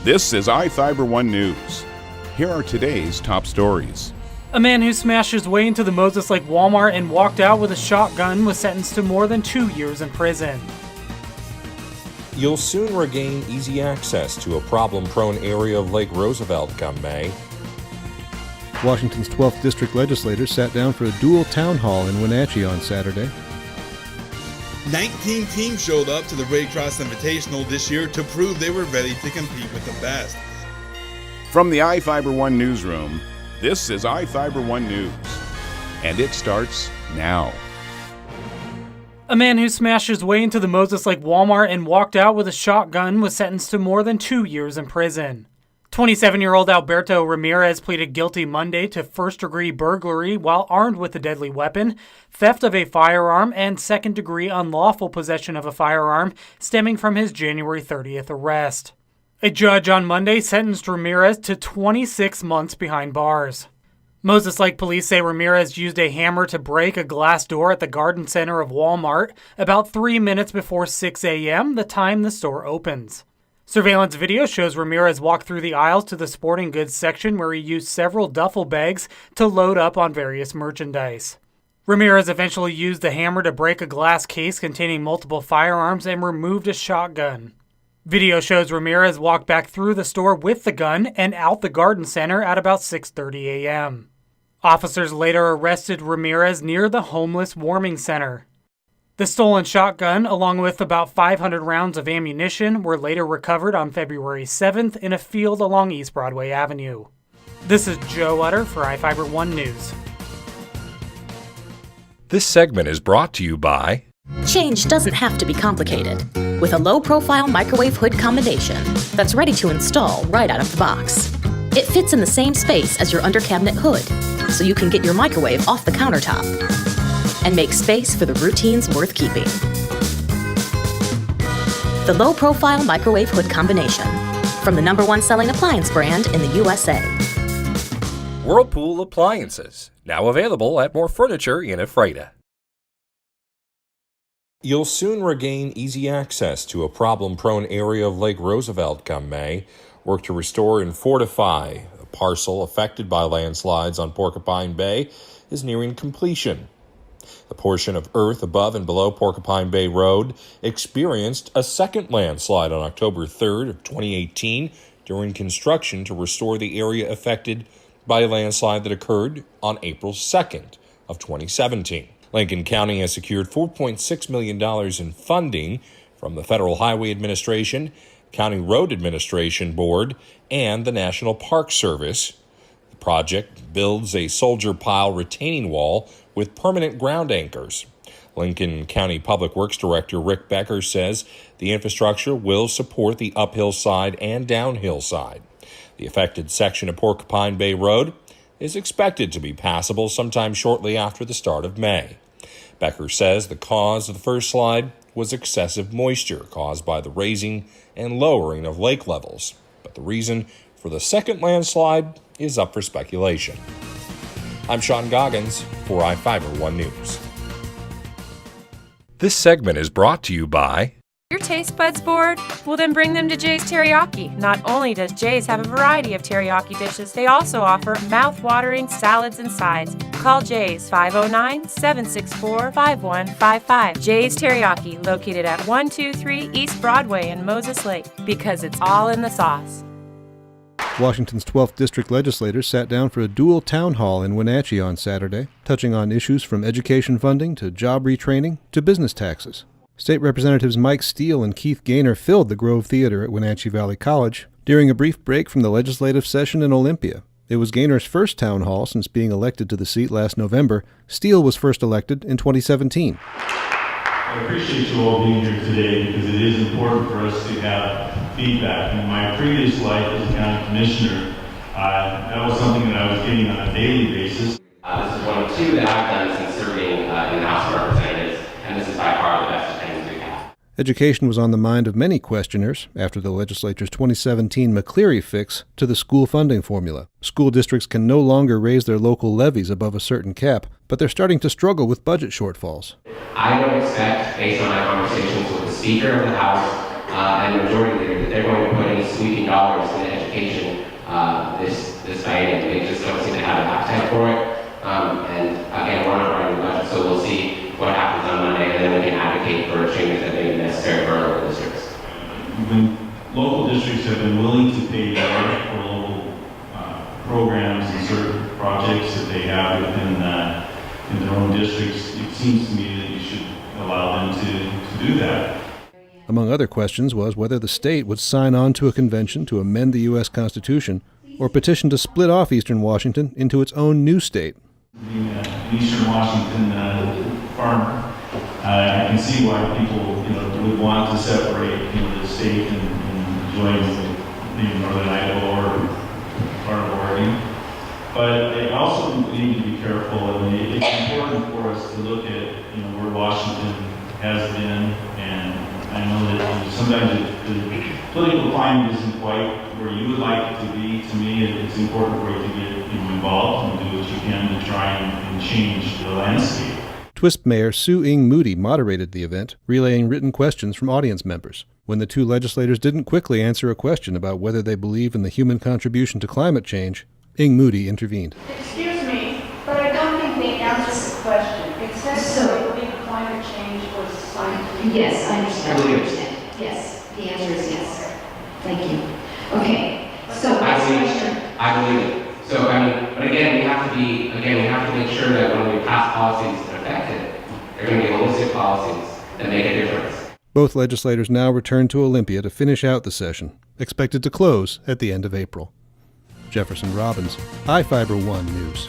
This is iFIBER 1 News. Here are today's top stories. A man who smashed his way into the Moses Lake Walmart and walked out with a shotgun was sentenced to more than 2 years in prison. You'll soon regain easy access to a problem-prone area of Lake Roosevelt come May. Washington's 12th District legislators sat down for a dual town hall in Wenatchee on Saturday. 19 teams showed up to the Red Cross Invitational this year to prove they were ready to compete with the best. From the iFIBER 1 newsroom, this is iFIBER 1 News, and it starts now. A man who smashed his way into the Moses Lake Walmart and walked out with a shotgun was sentenced to more than 2 years in prison. 27-year-old Alberto Ramirez pleaded guilty Monday to first-degree burglary while armed with a deadly weapon, theft of a firearm, and second-degree unlawful possession of a firearm stemming from his January 30th arrest. A judge on Monday sentenced Ramirez to 26 months behind bars. Moses Lake police say Ramirez used a hammer to break a glass door at the garden center of Walmart about 3 minutes before 6 a.m., the time the store opens. Surveillance video shows Ramirez walk through the aisles to the sporting goods section where he used several duffel bags to load up on various merchandise. Ramirez eventually used the hammer to break a glass case containing multiple firearms and removed a shotgun. Video shows Ramirez walked back through the store with the gun and out the garden center at about 6:30 a.m. Officers later arrested Ramirez near the homeless warming center. The stolen shotgun, along with about 500 rounds of ammunition, were later recovered on February 7th in a field along East Broadway Avenue. This is Joe Utter for iFIBER 1 News. This segment is brought to you by Change doesn't have to be complicated. With a low-profile microwave hood combination that's ready to install right out of the box. It fits in the same space as your under-cabinet hood, so you can get your microwave off the countertop and make space for the routines worth keeping. The low-profile microwave hood combination from the #1 selling appliance brand in the USA. Whirlpool Appliances, now available at more furniture in Ephrata. You'll soon regain easy access to a problem-prone area of Lake Roosevelt come May. Work to restore and fortify a parcel affected by landslides on Porcupine Bay is nearing completion. The portion of earth above and below Porcupine Bay Road experienced a second landslide on October 3rd of 2018 during construction to restore the area affected by a landslide that occurred on April 2nd of 2017. Lincoln County has secured $4.6 million in funding from the Federal Highway Administration, County Road Administration Board, and the National Park Service. The project builds a soldier pile retaining wall with permanent ground anchors. Lincoln County Public Works Director Rick Becker says the infrastructure will support the uphill side and downhill side. The affected section of Porcupine Bay Road is expected to be passable sometime shortly after the start of May. Becker says the cause of the first slide was excessive moisture caused by the raising and lowering of lake levels, but the reason for the second landslide is up for speculation. I'm Sean Goggins for iFIBER 1 News. This segment is brought to you by Your taste buds bored? Well, then bring them to Jay's Teriyaki. Not only does Jay's have a variety of teriyaki dishes, they also offer mouth-watering salads and sides. Call Jay's 509-764-5155. Jay's Teriyaki, located at 123 East Broadway in Moses Lake, because it's all in the sauce. Washington's 12th District legislators sat down for a dual town hall in Wenatchee on Saturday, touching on issues from education funding to job retraining to business taxes. State Representatives Mike Steele and Keith Gaynor filled the Grove Theater at Wenatchee Valley College during a brief break from the legislative session in Olympia. It was Gaynor's first town hall since being elected to the seat last November. Steele was first elected in 2017. I appreciate you all being here today because it is important for us to have feedback. In my previous life as a county commissioner, that was something that I was getting on a daily basis. This is one of two that I've done since serving in the House of Representatives, and this is by far the best attendance we've had. Education was on the mind of many questioners after the legislature's 2017 McCleary fix to the school funding formula. School districts can no longer raise their local levies above a certain cap, but they're starting to struggle with budget shortfalls. I don't expect, based on my conversations with the Speaker of the House, and the majority leader that they're going to put any sweeping dollars into education this biennium. They just don't seem to have an appetite for it. And again, we're not writing the budget, so we'll see what happens on Monday, and then we can advocate for changes that may be necessary for our local districts. When local districts have been willing to pay more for local programs and certain projects that they have within in their own districts, it seems to me that you should allow them to do that. Among other questions was whether the state would sign on to a convention to amend the U.S. Constitution or petition to split off Eastern Washington into its own new state. Being an Eastern Washington farmer, I can see why people would want to separate the state and join the Northern Idaho or part of Oregon. But they also need to be careful. I mean, it's important for us to look at where Washington has been, and I know that sometimes the political climate isn't quite where you would like it to be. To me, it's important for you to get involved and do what you can to try and change the landscape. Twist Mayor Sue Ing Moody moderated the event, relaying written questions from audience members. When the two legislators didn't quickly answer a question about whether they believe in the human contribution to climate change, Ing Moody intervened. Excuse me, but I don't think they answered the question. It says that they believe climate change was scientific. Yes, I understand. Yes, the answer is yes. Thank you. Okay, so I believe it. So but again, we have to make sure that when we pass policies that affect it, they're going to be holistic policies that make a difference. Both legislators now return to Olympia to finish out the session, expected to close at the end of April. Jefferson Robbins, iFIBER 1 News.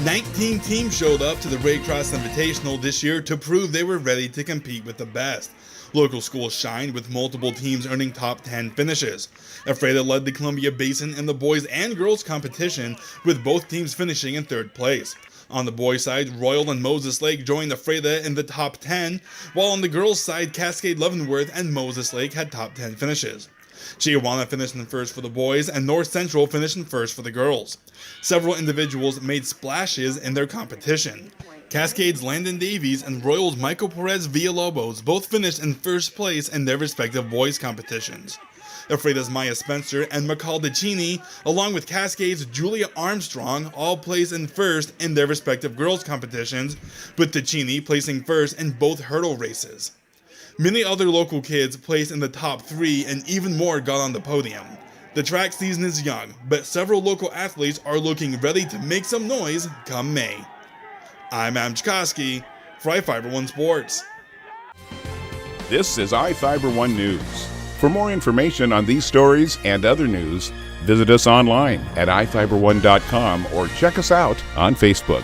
19 teams showed up to the Ray Cross Invitational this year to prove they were ready to compete with the best. Local schools shined with multiple teams earning top 10 finishes. Ephrata led the Columbia Basin in the boys and girls competition, with both teams finishing in third place. On the boys' side, Royal and Moses Lake joined Ephrata in the top 10, while on the girls' side, Cascade Leavenworth and Moses Lake had top 10 finishes. Chiawana finished in first for the boys, and North Central finished in first for the girls. Several individuals made splashes in their competition. Cascade's Landon Davies and Royal's Michael Perez Villalobos both finished in first place in their respective boys' competitions. Ephrata's Maya Spencer and McCall DeCini, along with Cascade's Julia Armstrong, all placed in first in their respective girls' competitions, with DeCini placing first in both hurdle races. Many other local kids placed in the top 3, and even more got on the podium. The track season is young, but several local athletes are looking ready to make some noise come May. I'm Adam Chikoski for iFIBER 1 Sports. This is iFIBER 1 News. For more information on these stories and other news, visit us online at iFiber1.com or check us out on Facebook.